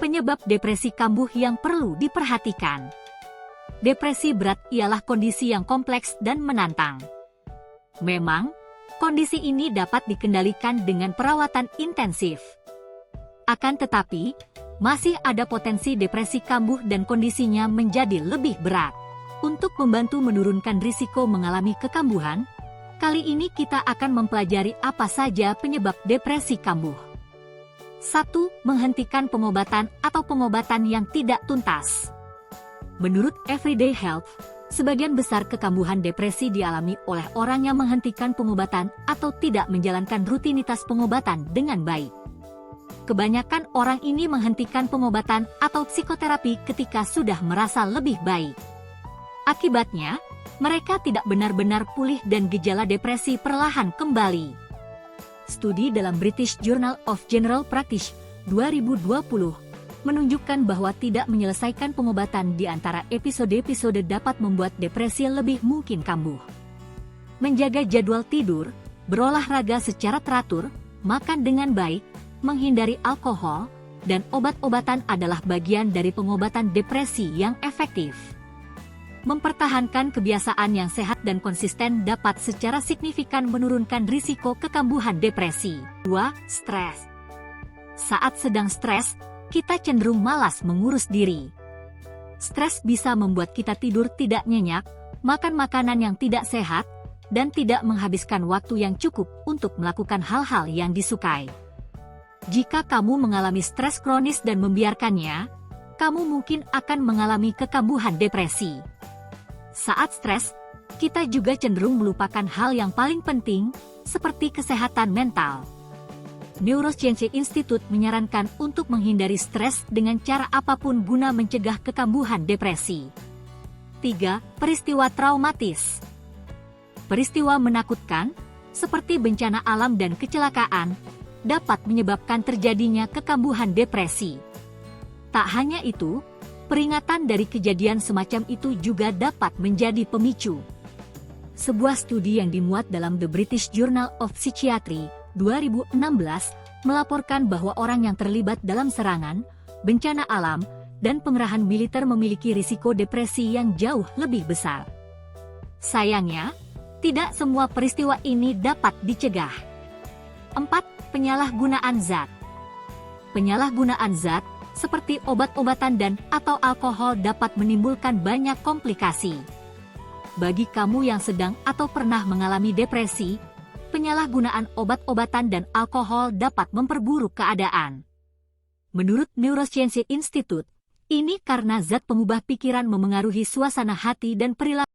Penyebab depresi kambuh yang perlu diperhatikan. Depresi berat ialah kondisi yang kompleks dan menantang. Memang, kondisi ini dapat dikendalikan dengan perawatan intensif. Akan tetapi, masih ada potensi depresi kambuh dan kondisinya menjadi lebih berat. Untuk membantu menurunkan risiko mengalami kekambuhan, kali ini kita akan mempelajari apa saja penyebab depresi kambuh. 1. Menghentikan pengobatan atau pengobatan yang tidak tuntas. Menurut Everyday Health, sebagian besar kekambuhan depresi dialami oleh orang yang menghentikan pengobatan atau tidak menjalankan rutinitas pengobatan dengan baik. Kebanyakan orang ini menghentikan pengobatan atau psikoterapi ketika sudah merasa lebih baik. Akibatnya, mereka tidak benar-benar pulih dan gejala depresi perlahan kembali. Studi dalam British Journal of General Practice 2020 menunjukkan bahwa tidak menyelesaikan pengobatan di antara episode-episode dapat membuat depresi lebih mungkin kambuh. Menjaga jadwal tidur, berolahraga secara teratur, makan dengan baik, menghindari alkohol, dan obat-obatan adalah bagian dari pengobatan depresi yang efektif. Mempertahankan kebiasaan yang sehat dan konsisten dapat secara signifikan menurunkan risiko kekambuhan depresi. 2. Stres. Saat sedang stres, kita cenderung malas mengurus diri. Stres bisa membuat kita tidur tidak nyenyak, makan makanan yang tidak sehat, dan tidak menghabiskan waktu yang cukup untuk melakukan hal-hal yang disukai. Jika kamu mengalami stres kronis dan membiarkannya, kamu mungkin akan mengalami kekambuhan depresi. Saat stres, kita juga cenderung melupakan hal yang paling penting, seperti kesehatan mental. Neuroscience Institute menyarankan untuk menghindari stres dengan cara apapun guna mencegah kekambuhan depresi. 3. Peristiwa traumatis. Peristiwa menakutkan, seperti bencana alam dan kecelakaan, dapat menyebabkan terjadinya kekambuhan depresi. Tak hanya itu, peringatan dari kejadian semacam itu juga dapat menjadi pemicu. Sebuah studi yang dimuat dalam The British Journal of Psychiatry 2016 melaporkan bahwa orang yang terlibat dalam serangan, bencana alam, dan pengerahan militer memiliki risiko depresi yang jauh lebih besar. Sayangnya, tidak semua peristiwa ini dapat dicegah. 4. Penyalahgunaan zat. Penyalahgunaan zat seperti obat-obatan dan atau alkohol dapat menimbulkan banyak komplikasi. Bagi kamu yang sedang atau pernah mengalami depresi, penyalahgunaan obat-obatan dan alkohol dapat memperburuk keadaan. Menurut Neuroscience Institute, ini karena zat pengubah pikiran memengaruhi suasana hati dan perilaku.